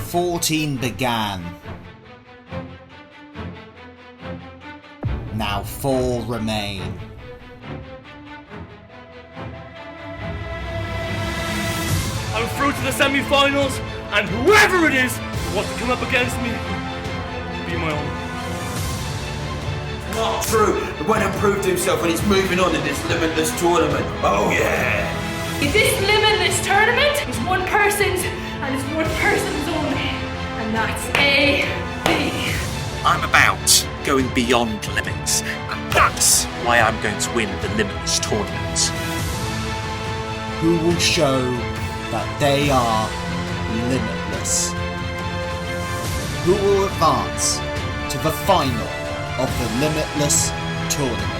14 began. Now 4 remain. I'm through to the semi-finals, and whoever it is who wants to come up against me, be my own. Mark True, the one who proved himself and he's moving on in this Limitless tournament. Oh yeah! This Limitless tournament is one person's, and it's one person's only, and that's A.B. I'm about going beyond limits, and that's why I'm going to win the Limitless tournament. Who will show that they are limitless? Who will advance to the final of the Limitless tournament?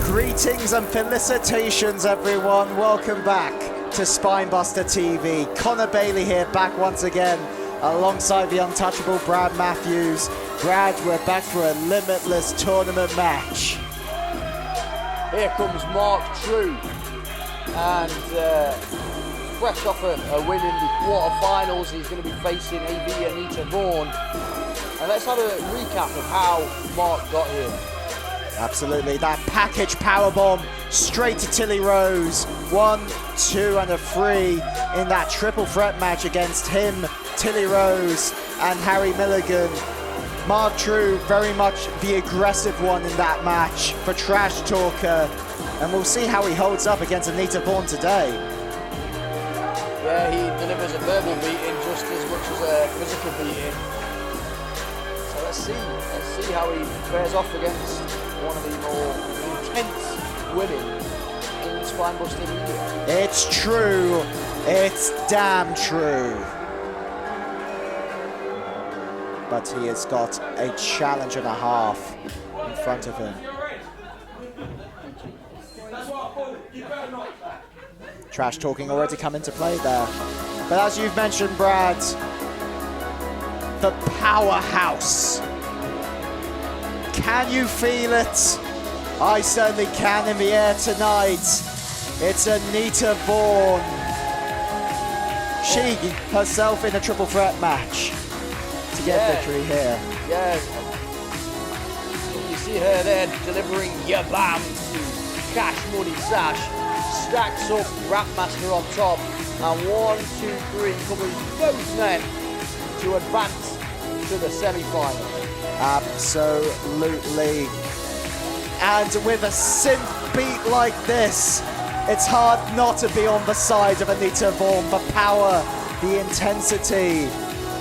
Greetings and felicitations, everyone. Welcome back to Spinebuster TV. Connor Bailey here, back once again alongside the untouchable Brad Matthews. Brad, we're back for a Limitless tournament match. Here comes Mark True, and fresh off a win in the quarterfinals, he's going to be facing ANITA VAUGHAN. And let's have a recap of how Mark got here. Absolutely, that package powerbomb straight to Tilly Rose. 1, 2 and a 3 in that triple threat match against him, Tilly Rose and Harry Milligan. Mark True very much the aggressive one in that match for Trash Talker, and we'll see how he holds up against ANITA VAUGHAN today. Yeah, he delivers a verbal beating just as much as a physical beating. So let's see how he fares off against one of the more intense women in Spinebuster media. It's true. It's damn true. But he has got a challenge and a half in front of him. Trash talking already come into play there. But as you've mentioned, Brad, the powerhouse. Can you feel it? I certainly can in the air tonight. It's ANITA VAUGHAN. She herself in a triple threat match to get victory here. Yeah. You see her there delivering ya bam to Cash Money Sash. Stacks up Rapmaster on top. And 1, 2, 3 covers both men to advance to the semi-final. Absolutely. And with a synth beat like this, it's hard not to be on the side of ANITA VAUGHAN. The power, the intensity,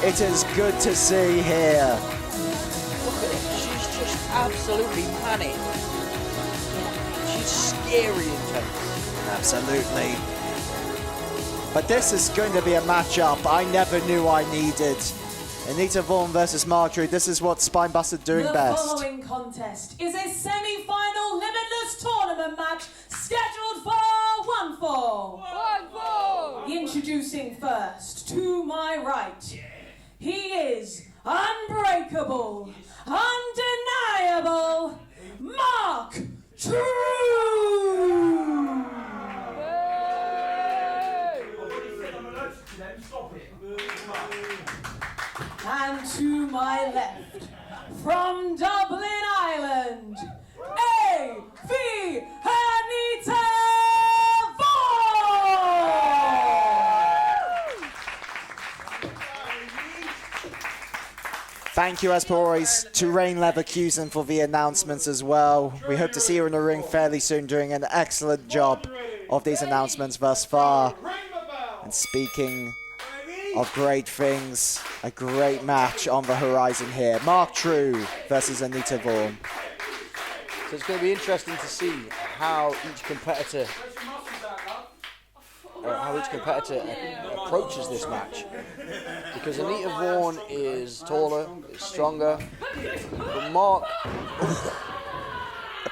it is good to see here. Look at it, she's just absolutely manic. She's scary intense. Absolutely. But this is going to be a matchup I never knew I needed. ANITA VAUGHAN versus Mark True. This is what Spinebuster doing best. The following contest is a semi-final Limitless tournament match scheduled for 1 fall. 1 fall! Introducing first, to my right, he is unbreakable, undeniable, Mark True! And to my left, from Dublin, Ireland, A.V. ANITA VAUGHAN! Thank you, as per always, to Rain Leverkusen for the announcements as well. We hope to see her in the ring fairly soon, doing an excellent job of these announcements thus far. And speaking of great things, a great match on the horizon here. Mark True versus ANITA VAUGHAN. So it's going to be interesting to see how each competitor approaches this match, because ANITA VAUGHAN is taller, is stronger, but Mark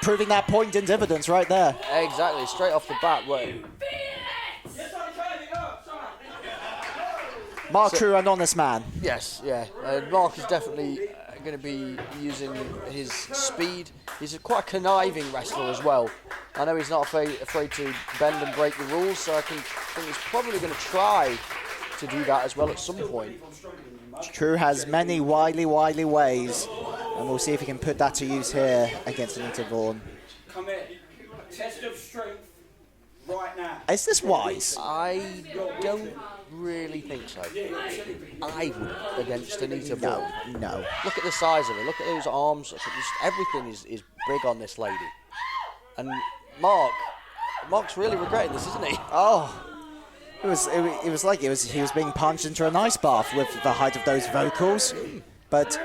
proving that point in dividends right there. Exactly, straight off the bat. Mark True, an honest man. Yes, yeah. Mark is definitely going to be using his speed. He's quite a conniving wrestler as well. I know he's not afraid to bend and break the rules, so I think he's probably going to try to do that as well at some point. True has many wily ways, and we'll see if he can put that to use here against ANITA VAUGHAN. Come here. Test of strength right now. Is this wise? I don't really think so. I would against ANITA VAUGHAN. No. Look at the size of it. Look at those arms. Look at everything is big on this lady. And Mark's really regretting this, isn't he? Oh. It was like he was being punched into an ice bath with the height of those vocals. But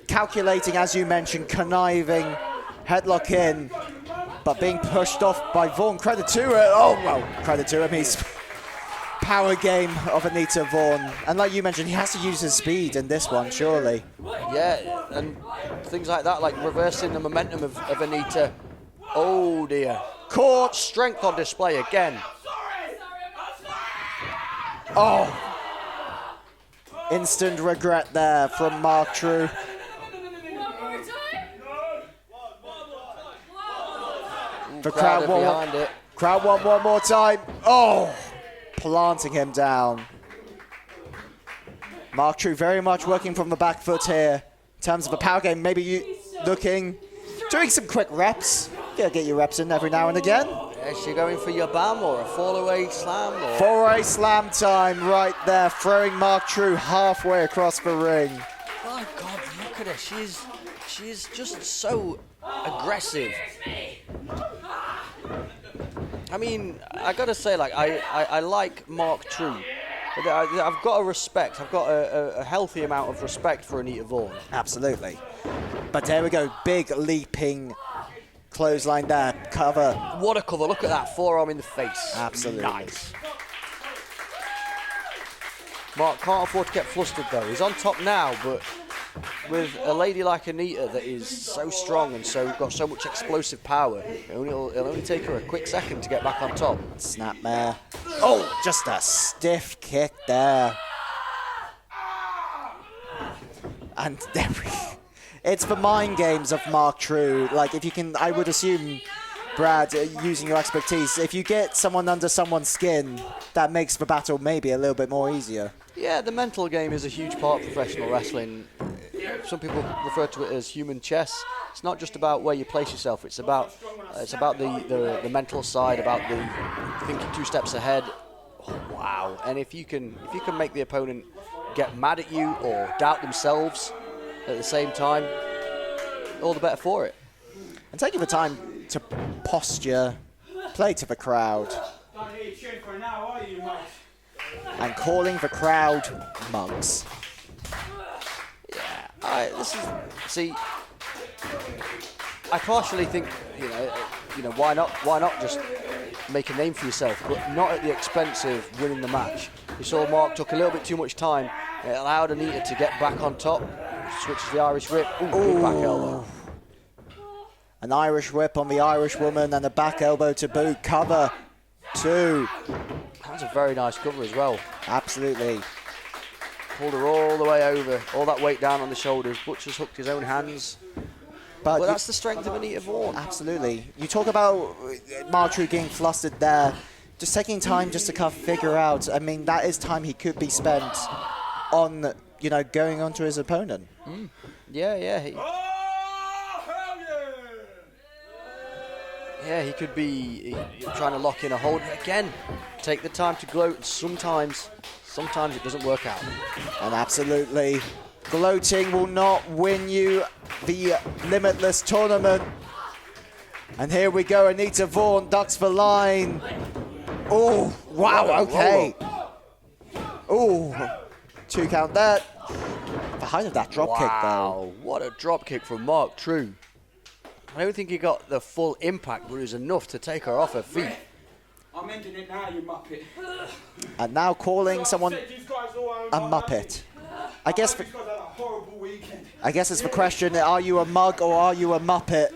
calculating, as you mentioned, conniving, headlock in, but being pushed off by Vaughan. Credit to it. Oh, well, credit to him. He's power game of ANITA VAUGHAN. And like you mentioned, he has to use his speed in this one, surely. Yeah, and things like that, like reversing the momentum of ANITA. Oh, dear. Caught. Strength on display again. Oh. Instant regret there from Mark True. The crowd want one more time. Oh, planting him down. Mark True very much working from the back foot here. In terms of a power game, maybe you doing some quick reps. Gotta get your reps in every now and again. Is she going for your bam or a fall-away slam? Or? Fall-away slam time right there, throwing Mark True halfway across the ring. My God, look at her. She's just so aggressive. I mean, I gotta say, like, I like Mark True. I've got a respect. I've got a healthy amount of respect for ANITA VAUGHAN. Absolutely. But there we go, big leaping clothesline there, cover. What a cover, look at that, forearm in the face. Absolutely. Nice. Mark can't afford to get flustered though. He's on top now, but with a lady like ANITA that is so strong and got so much explosive power, it'll only take her a quick second to get back on top. Snapmare. Oh, just a stiff kick there. And there we go. It's the mind games of Mark True. Like, if you can, I would assume, Brad, using your expertise, if you get someone under someone's skin, that makes the battle maybe a little bit more easier. Yeah, the mental game is a huge part of professional wrestling. Some people refer to it as human chess. It's not just about where you place yourself. It's about the mental side, about the thinking 2 steps ahead. Oh, wow! And if you can make the opponent get mad at you or doubt themselves at the same time, all the better for it. And taking the time to posture, play to the crowd, and calling the crowd mugs. Yeah, I partially think, you know, why not just make a name for yourself, but not at the expense of winning the match. You saw Mark took a little bit too much time. It allowed ANITA to get back on top. Switches the Irish whip. Ooh, big back elbow. An Irish whip on the Irish woman and a back elbow to boot. Cover 2. That was a very nice cover as well. Absolutely. Pulled her all the way over. All that weight down on the shoulders. Butcher's hooked his own hands. But that's the strength of ANITA VAUGHAN. Absolutely. You talk about Mark True getting flustered there. Just taking time just to kind of figure out. I mean, that is time he could be spent on, going onto his opponent. Mm. Yeah. He could be trying to lock in a hold. Again, take the time to gloat. Sometimes it doesn't work out. And absolutely, gloating will not win you the Limitless tournament. And here we go, ANITA VAUGHAN ducks the line. Oh, wow, okay. Oh, 2 count there. The height of that drop kick, though. Wow, what a drop kick from Mark True. I don't think he got the full impact, but it was enough to take her off her feet. I'm ending it now, you muppet. And now calling someone a muppet. I guess it's the question, are you a mug or are you a muppet?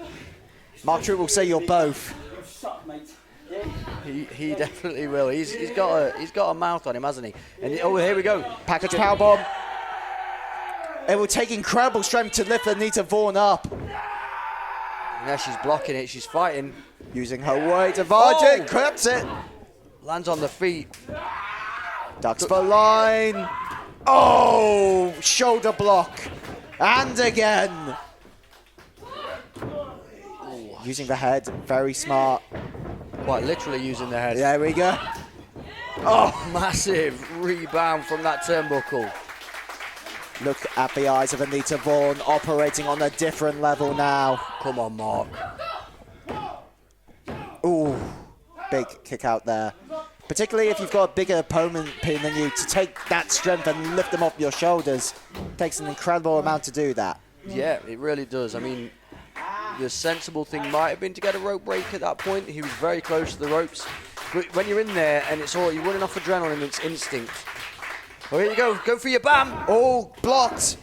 Mark True will say you're both. You suck, mate. Yeah? He definitely will. He's got a mouth on him, hasn't he? And oh, here we go. Package powerbomb. It will take incredible strength to lift ANITA VAUGHAN up. Now she's blocking it. She's fighting. Using her weight advantage. Clips it. Lands on the feet. Ducks for line. Oh, shoulder block. And again. Using the head. Very smart. Quite literally using the head. There we go. Oh, massive rebound from that turnbuckle. Look at the eyes of ANITA VAUGHAN operating on a different level now. Come on, Mark. Ooh, big kick out there. Particularly if you've got a bigger opponent pin than you, to take that strength and lift them off your shoulders takes an incredible amount to do that. Yeah, it really does. I mean, the sensible thing might have been to get a rope break at that point. He was very close to the ropes. But when you're in there and it's all, you're running off adrenaline, it's instinct. Oh, here you go. Go for your bam. Oh, blocked.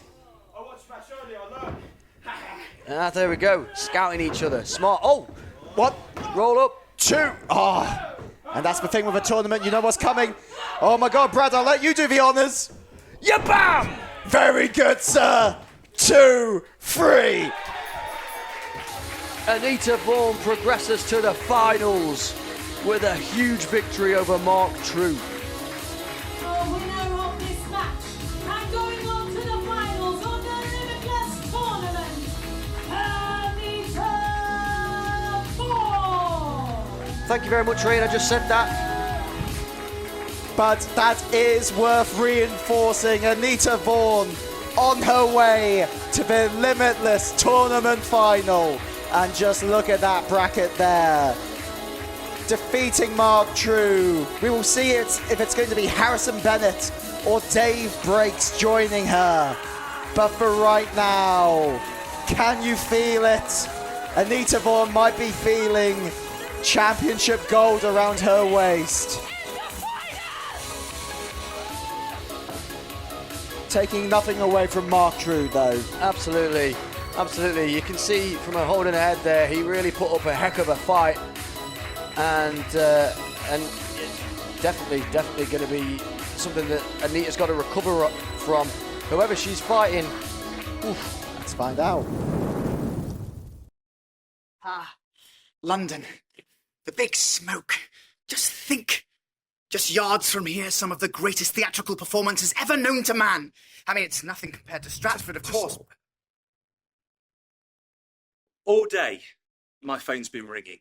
Ah, there we go. Scouting each other. Smart. Oh, what? Roll up. 2. Oh, and that's the thing with a tournament. You know what's coming. Oh, my God, Brad, I'll let you do the honors. Yeah, bam. Very good, sir. 2, 3. ANITA VAUGHAN progresses to the finals with a huge victory over Mark True. Winner of this match and going on to the finals of the Limitless tournament, ANITA VAUGHAN. Thank you very much, Rain. I just said that. But that is worth reinforcing. ANITA VAUGHAN on her way to the Limitless tournament final. And just look at that bracket there. Defeating Mark True. We will see if it's going to be Harrison Bennett or Dave Breaks joining her. But for right now, can you feel it? ANITA VAUGHAN might be feeling championship gold around her waist. Taking nothing away from Mark True, though. Absolutely. Absolutely. You can see from her holding her head there, he really put up a heck of a fight. And definitely going to be something that Anita's got to recover from. Whoever she's fighting. Oof. Let's find out. London. The big smoke. Just think. Just yards from here, some of the greatest theatrical performances ever known to man. I mean, it's nothing compared to Stratford, of course. All day, my phone's been ringing.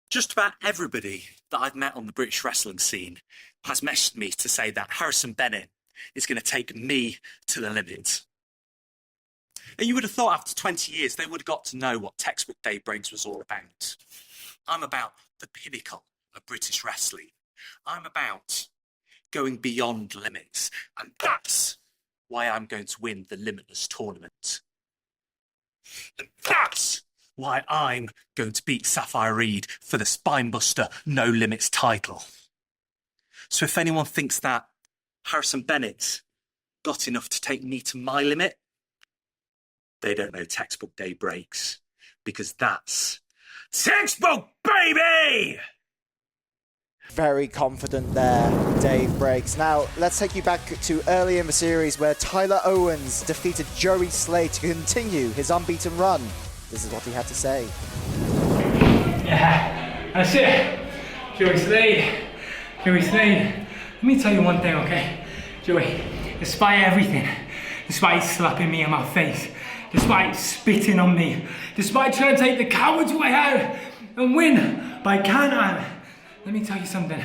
Just about everybody that I've met on the British wrestling scene has messaged me to say that Harrison Bennett is going to take me to the limit. And you would have thought after 20 years they would have got to know what textbook Dave Breaks was all about. I'm about the pinnacle of British wrestling. I'm about going beyond limits. And that's why I'm going to win the Limitless tournament. And that's why I'm going to beat Sapphire Reed for the Spinebuster No Limits title. So if anyone thinks that Harrison Bennett got enough to take me to my limit, they don't know textbook Dave Breaks, because that's textbook, baby! Very confident there, Dave Breaks. Now, let's take you back to early in the series where Tyler Owens defeated Joey Slade to continue his unbeaten run. This is what he had to say. Yeah, that's it. Joey Slade. Let me tell you one thing, okay? Joey, despite everything, despite slapping me in my face, despite spitting on me, despite trying to take the coward's way out and win by count-out, let me tell you something.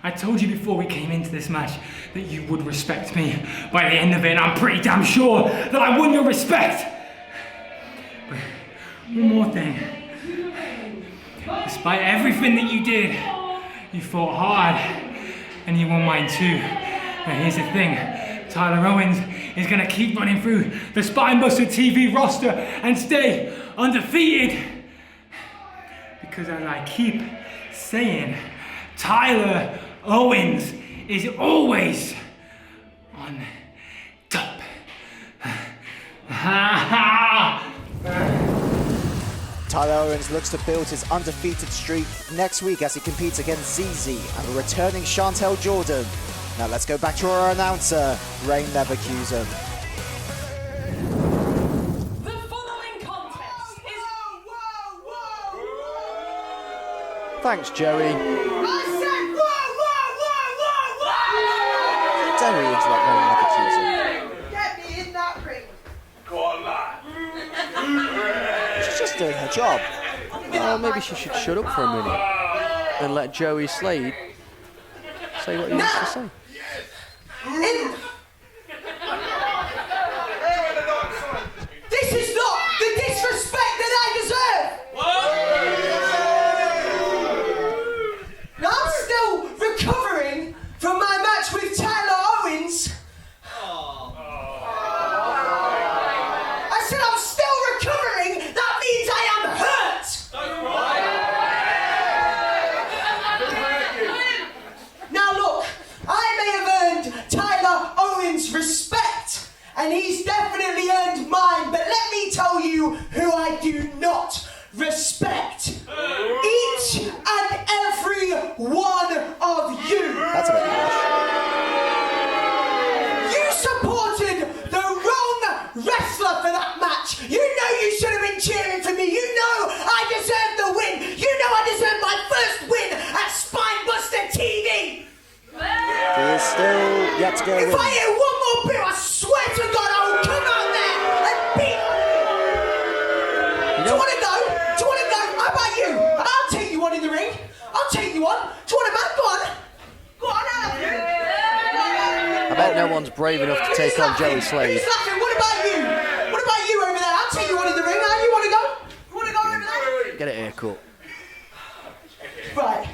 I told you before we came into this match that you would respect me. By the end of it, I'm pretty damn sure that I won your respect. But one more thing. Despite everything that you did, you fought hard and you won mine too. Now here's the thing. Tyler Owens is going to keep running through the SpinebusterTV roster and stay undefeated. Because as I keep saying, Tyler Owens is always on top. Tyler Owens looks to build his undefeated streak next week as he competes against ZZ and the returning Chantel Jordan. Now let's go back to our announcer, Rain Leverkusen. The following contest is... Thanks, Joey. Don't really interrupt Rain Leverkusen. Get me in that ring. She's just doing her job. Well, maybe she should shut up for a minute and let Joey Slade say what he needs to say. This is not the disrespect that I deserve. Now, I'm still recovering from my match with Tyler Owens. I said I'm still recovering. That means I am hurt. Now look, I may have earned Tyler Owens' respect, and he's definitely earned mine, but let me tell you who I do not respect. Each and every one of you. That's a bit harsh. You supported the wrong wrestler for that match. You know you should have been cheering for me. You know I deserved the win. You know I deserved my first win at SpinebusterTV. He is still yet to go If win. I hear one more bit, I swear to God I will come out there and beat. Do you want to go? Do you want to go? How about you? I'll take you one in the ring. I'll take you one. Do you want a man? Go on. Go on out. I bet no one's brave enough to take on Joey Slade. Who's laughing? What about you? What about you over there? I'll take you one in the ring. How you want to go? You want to go over there? Get a haircut. Right.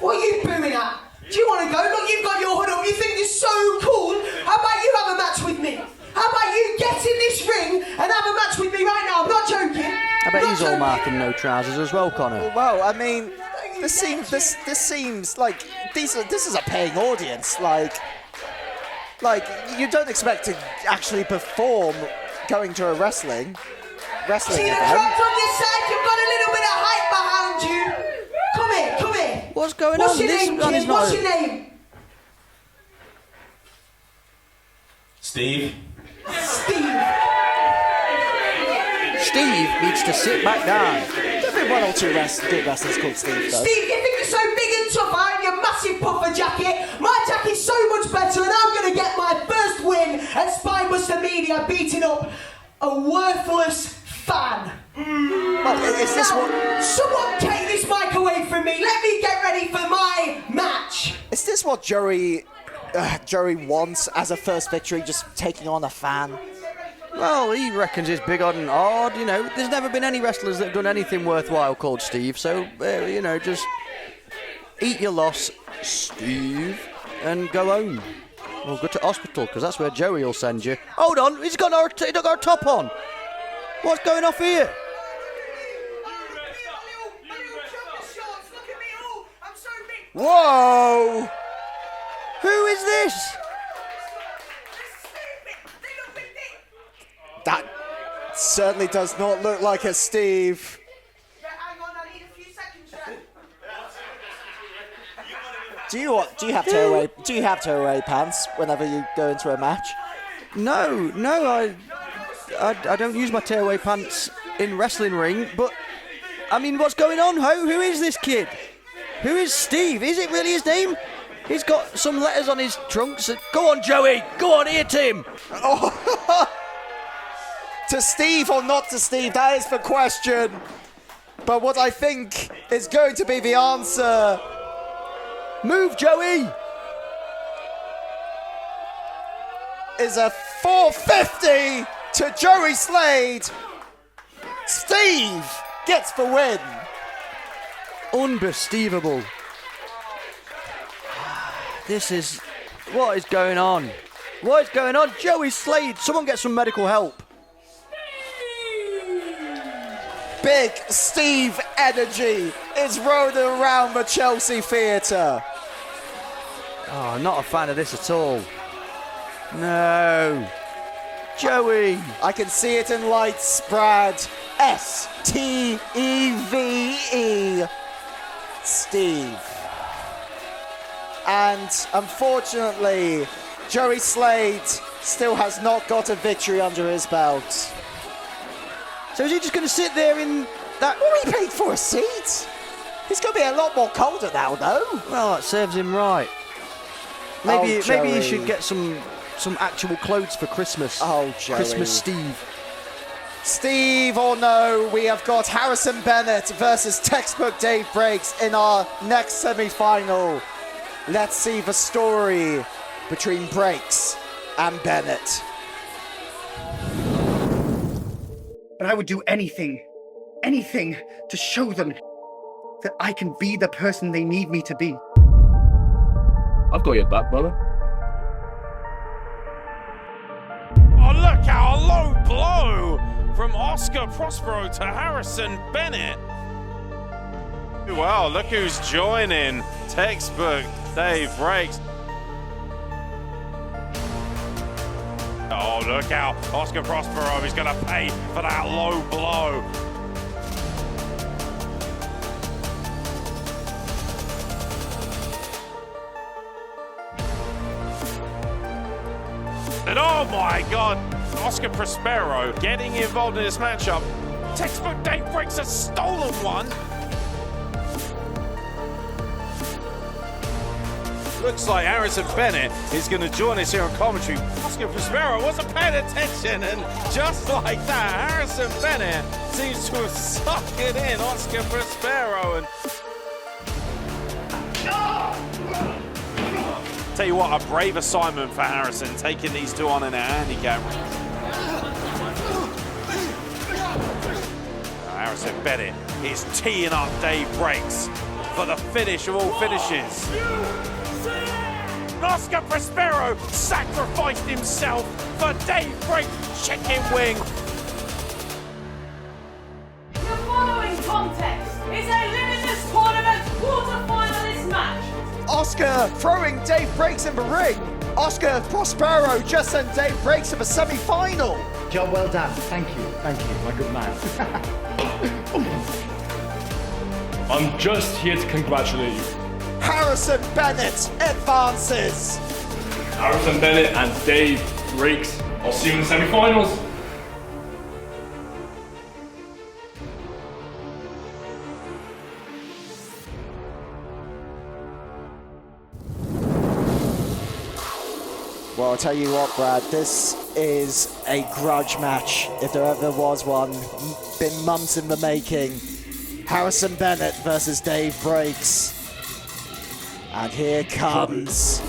What are you booing at? Do you want to go? Look, you've got your hood up. You think you're so cool. How about you have a match with me? How about you get in this ring and have a match with me right now? I'm not joking. I bet he's all marked and no trousers as well, Connor. Well, I mean, this seems like this is a paying audience. Like you don't expect to actually perform going to a wrestling See the crowd event. on your side? You've got a little bit of hype behind you. Come here, come here. What's going What's on? your This name, man kid? is not What's a- your name? Steve. Steve. Steve needs to sit back down. There've been one or two good wrestlers called Steve, though. Steve, you think you're so big and tough behind your massive puffer jacket? My jacket's so much better, and I'm going to get my first win at Spinebuster Media beating up a worthless fan. Well, is this Now, what? someone take this mic away from me. Let me get ready for my match. Is this what Joey wants as a first victory? Just taking on a fan. Well, he reckons he's big on hard, you know. There's never been any wrestlers that have done anything worthwhile called Steve, so, you know, just eat your loss, Steve, and go home. Or go to hospital, because that's where Joey will send you. Hold on, he's got our top on. What's going off here? Whoa! Who is this? That certainly does not look like a Steve. Hang on, I need a few seconds. Do you have tearaway pants whenever you go into a match? No, I don't use my tearaway pants in wrestling ring, but, I mean, what's going on? Who is this kid? Who is Steve? Is it really his name? He's got some letters on his trunks. Go on, Joey. Go on, hit him. Oh. To Steve or not to Steve, that is the question. But what I think is going to be the answer. Move, Joey. Is a 450 to Joey Slade. Steve gets the win. Unbelievable. This is... What is going on? What is going on? Joey Slade, someone get some medical help. Big Steve energy is rolling around the Chelsea Theatre. Oh, I'm not a fan of this at all. No. Joey. I can see it in lights, Brad. S-T-E-V-E, Steve. And unfortunately, Joey Slade still has not got a victory under his belt. So is he just going to sit there in that... Well, he paid for a seat. He's going to be a lot more colder now, though. Well, that serves him right. Maybe he should get some actual clothes for Christmas. Oh, Joey. Christmas Steve. Steve or no, we have got Harrison Bennett versus Textbook Dave Breaks in our next semi-final. Let's see the story between Breaks and Bennett. But I would do anything to show them that I can be the person they need me to be. I've got your back, brother. Oh, look out, a low blow from Oscar Prospero to Harrison Bennett. Well, look who's joining. Textbook Dave Breaks. Oh, look out, Oscar Prospero is going to pay for that low blow. And oh my God, Oscar Prospero getting involved in this matchup. Textbook Dave Breaks a stolen one. Looks like Harrison Bennett is going to join us here on commentary. Oscar Prospero wasn't paying attention, and just like that, Harrison Bennett seems to have sucked it in. Oscar Prospero and... Tell you what, a brave assignment for Harrison, taking these two on in a handicap. Harrison Bennett is teeing up Dave Breaks for the finish of all finishes. Oscar Prospero sacrificed himself for Dave Breaks' chicken wing. The following contest is a Limitless Tournament quarter-finalist match. Oscar throwing Dave Breaks in the ring. Oscar Prospero just sent Dave Breaks to the semi-final. Job well done. Thank you, my good man. I'm just here to congratulate you. Harrison Bennett advances. Harrison Bennett and Dave Breaks. I'll see you in the semi-finals. Well, I'll tell you what, Brad, this is a grudge match, if there ever was one. Been months in the making. Harrison Bennett versus Dave Breaks. And here comes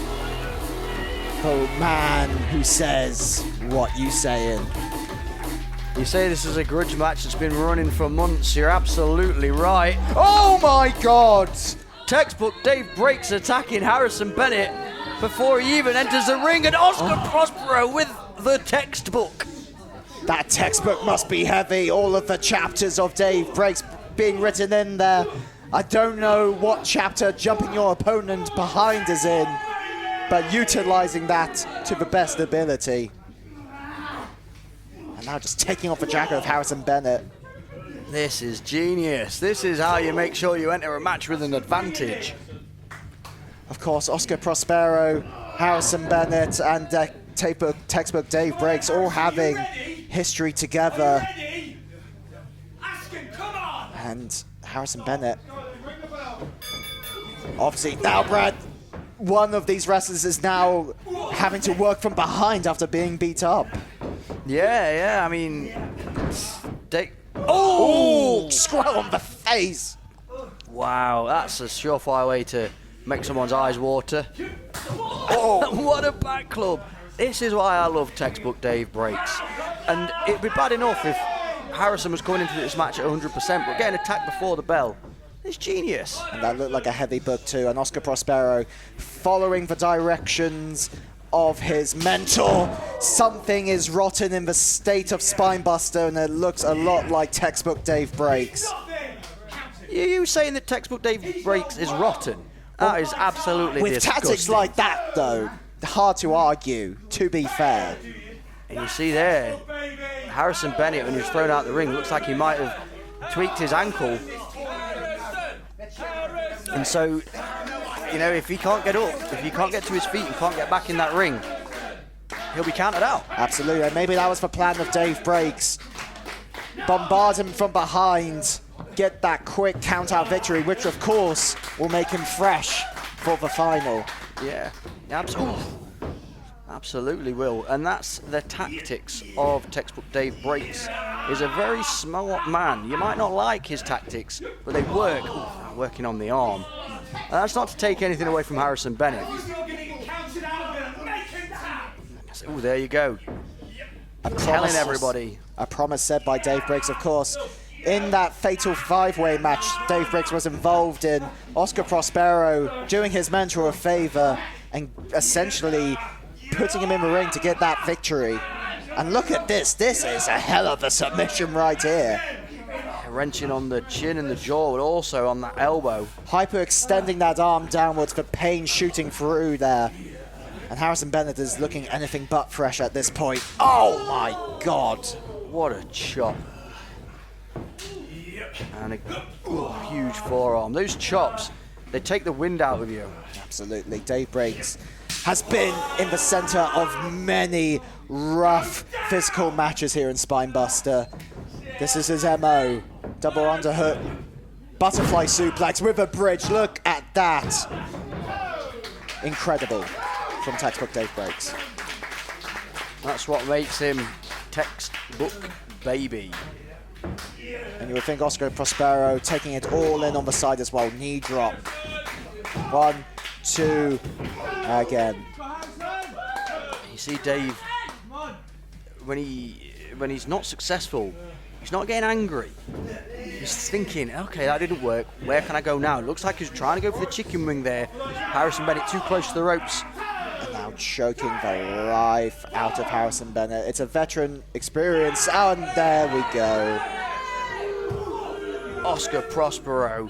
the man who says what you saying. You say this is a grudge match that's been running for months. You're absolutely right. Oh my God! Textbook Dave Breaks attacking Harrison Bennett before he even enters the ring, and Oscar Prospero with the textbook. That textbook must be heavy. All of the chapters of Dave Breaks being written in there. I don't know what chapter jumping your opponent behind is in, but utilizing that to the best ability. And now just taking off the jacket of Harrison Bennett. This is genius. This is how you make sure you enter a match with an advantage. Of course, Oscar Prospero, Harrison Bennett, and textbook Dave Breaks all having history together. And Harrison Bennett. Obviously, now, Brad, one of these wrestlers is now having to work from behind after being beat up. Yeah, I mean... Oh! Square on the face! Wow, that's a surefire way to make someone's eyes water. Oh, what a back club. This is why I love textbook Dave Breaks. And it'd be bad enough if Harrison was coming into this match at 100%, but getting attacked before the bell is genius. And that looked like a heavy book too. And Oscar Prospero following the directions of his mentor. Something is rotten in the state of Spinebuster, and it looks a lot like textbook Dave Breaks. You saying that textbook Dave Breaks is rotten? That is absolutely with disgusting. Tactics like that, though, hard to argue, to be fair. And you see there, Harrison Bennett, when he was thrown out the ring, looks like he might have tweaked his ankle. And so, you know, if he can't get up, if he can't get to his feet and can't get back in that ring, he'll be counted out. Absolutely, and maybe that was the plan of Dave Breaks. Bombard him from behind, get that quick count-out victory, which of course will make him fresh for the final. Yeah, absolutely will. And that's the tactics of textbook Dave Breaks. He's a very smart man. You might not like his tactics, but they work. Working on the arm. And that's not to take anything away from Harrison Bennett. Oh, there you go. Telling everybody. A promise said by Dave Breaks, of course. In that fatal five-way match Dave Breaks was involved in, Oscar Prospero doing his mentor a favor and essentially putting him in the ring to get that victory. And look at this. This is a hell of a submission right here. Wrenching on the chin and the jaw, but also on that elbow. Hyper-extending that arm downwards for pain shooting through there. And Harrison Bennett is looking anything but fresh at this point. Oh my God. What a chop. And a huge forearm. Those chops, they take the wind out of you. Absolutely. Dave Breaks has been in the center of many rough physical matches here in Spinebuster. This is his MO. Double underhook, butterfly suplex with a bridge. Look at that. Incredible from textbook Dave Breaks. That's what makes him textbook baby. And you would think Oscar Prospero taking it all in on the side as well. Knee drop. 1, 2, again. You see Dave, when he's not successful, he's not getting angry. He's thinking, okay, that didn't work. Where can I go now? It looks like he's trying to go for the chicken wing there. Harrison Bennett too close to the ropes. And now choking the life out of Harrison Bennett. It's a veteran experience. Oh, and there we go. Oscar Prospero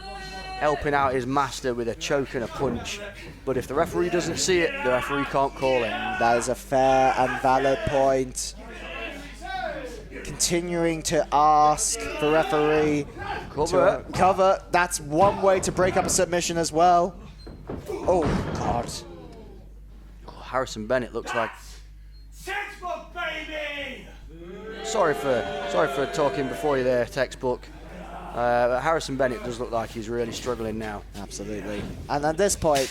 helping out his master with a choke and a punch. But if the referee doesn't see it, the referee can't call it. That is a fair and valid point. Continuing to ask the referee to cover. That's one way to break up a submission as well. Oh, God. Harrison Bennett looks like... Textbook, baby! Sorry for talking before you there, textbook. But Harrison Bennett does look like he's really struggling now. Absolutely. And at this point,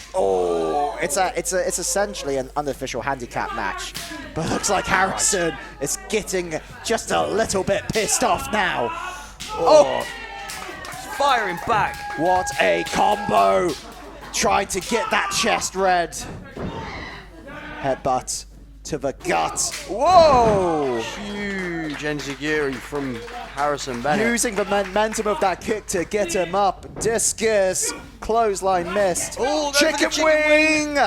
it's essentially an unofficial handicap match. But it looks like Harrison is getting just a little bit pissed off now. Oh! Firing back. What a combo! Trying to get that chest red. Headbutt to the gut. Whoa! Huge enziguri from Harrison Bennett. Using the momentum of that kick to get him up. Discus. Clothesline missed. Oh, chicken wing!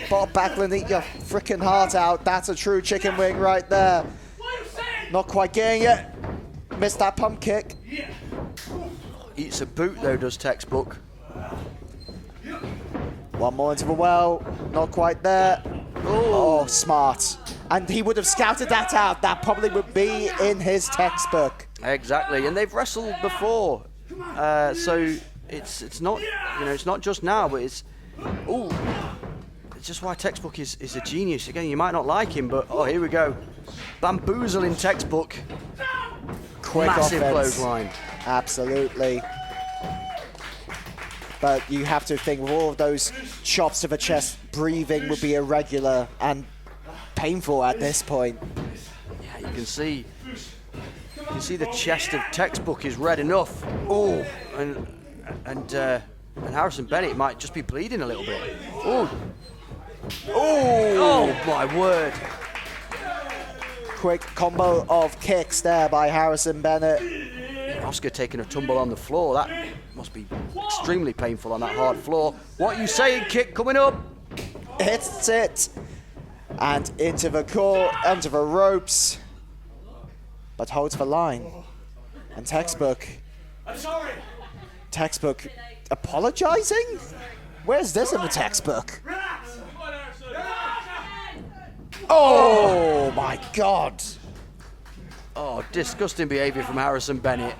Bob Backlund, eat your freaking heart out. That's a true chicken wing right there. Not quite getting it. Missed that pump kick. Eats a boot though, does textbook. One more into the well. Not quite there. Oh, smart. And he would have scouted that out. That probably would be in his textbook. Exactly, and they've wrestled before, so it's not, you know, it's not just now, but it's just why textbook is a genius. Again, you might not like him, but oh, here we go, bamboozling textbook. Quick massive offense. clothesline. Absolutely. But you have to think with all of those chops to the chest, breathing would be irregular and painful at this point. Yeah, you can see the chest of textbook is red enough. Oh, and Harrison Bennett might just be bleeding a little bit. Oh my word! Quick combo of kicks there by Harrison Bennett. Oscar taking a tumble on the floor. That must be extremely painful on that hard floor. What are you saying, kick coming up? Hits it. And into the core, under the ropes. But holds the line. And textbook. I'm sorry. Textbook apologizing? Where's this in the textbook? Oh my my God. Oh, disgusting behaviour from Harrison Bennett.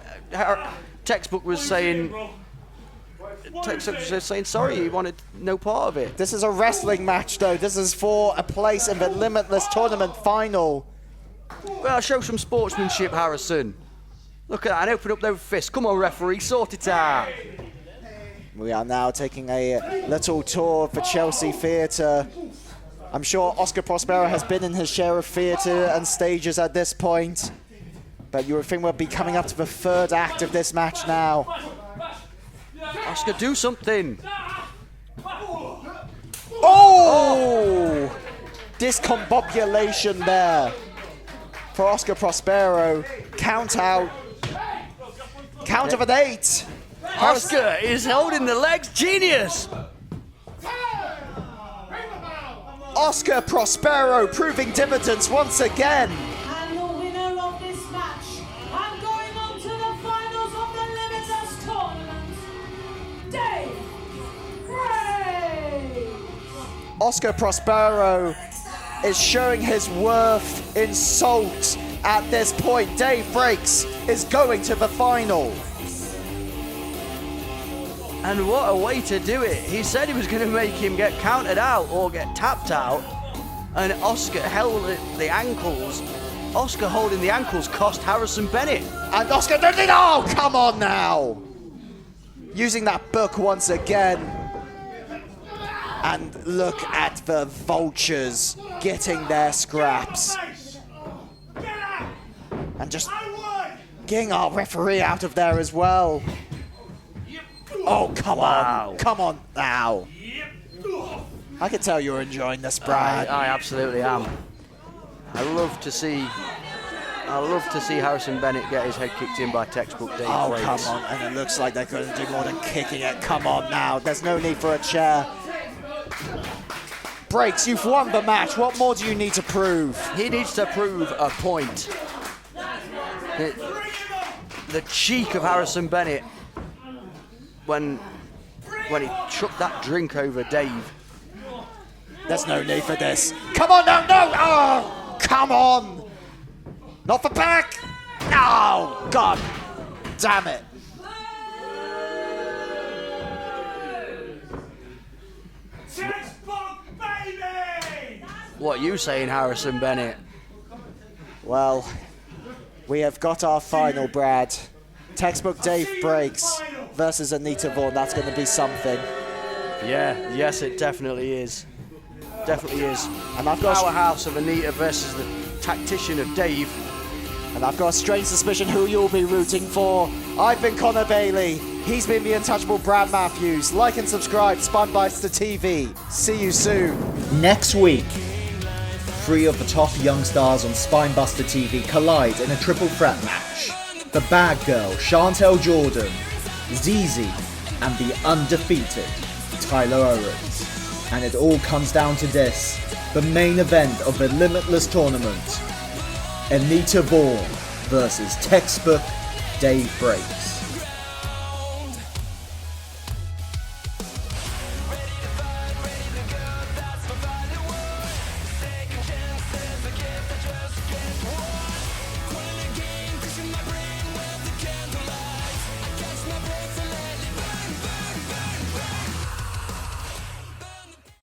Textbook was saying sorry, he wanted no part of it. This is a wrestling match, though. This is for a place in the Limitless tournament final. Well, show some sportsmanship, Harrison. Look at that, and open up those fists. Come on, referee, sort it out. We are now taking a little tour of the Chelsea Theatre. I'm sure Oscar Prospero has been in his share of theatre and stages at this point, but you would think we'll be coming up to the third act of this match now. Oscar, do something. Oh! Discombobulation there for Oscar Prospero. Count out. Count of an 8. Oscar is holding the legs. Genius. Oscar Prospero proving dividends once again. And the winner of this match, and going on to the finals of the Limitless tournament, Dave Breaks. Oscar Prospero is showing his worth in salt at this point. Dave Breaks is going to the final. And what a way to do it. He said he was going to make him get counted out or get tapped out, and Oscar held the ankles. Oscar holding the ankles cost Harrison Bennett. And Oscar did it. Oh, come on now. Using that book once again. And look at the vultures getting their scraps. And just getting our referee out of there as well. Oh, come on. Come on now. I can tell you're enjoying this, Brad. I absolutely am. I love to see Harrison Bennett get his head kicked in by Textbook Dave Breaks. Come on. And it looks like they're going to do more than kicking it. Come on now. There's no need for a chair. Breaks, you've won the match. What more do you need to prove? He needs to prove a point. The cheek of Harrison Bennett when he chucked that drink over Dave. There's no need for this. Come on, no. Oh, come on. Not for back. Oh, God damn it. What are you saying, Harrison Bennett? Well, we have got our final, Brad. Textbook Dave Breaks versus ANITA VAUGHAN. That's going to be something. Yeah, yes, it definitely is. Definitely is. And I've got powerhouse of ANITA versus the tactician of Dave. And I've got a strange suspicion who you'll be rooting for. I've been Connor Bailey. He's been the untouchable Brad Matthews. Like and subscribe, SpinebusterTV. See you soon. Next week, 3 of the top young stars on SpinebusterTV collide in a triple threat match. The bad girl, Chantel Jordan, ZZ, and the undefeated Tyler Owens. And it all comes down to this, the main event of the Limitless tournament. ANITA VAUGHAN versus Textbook Dave Breaks.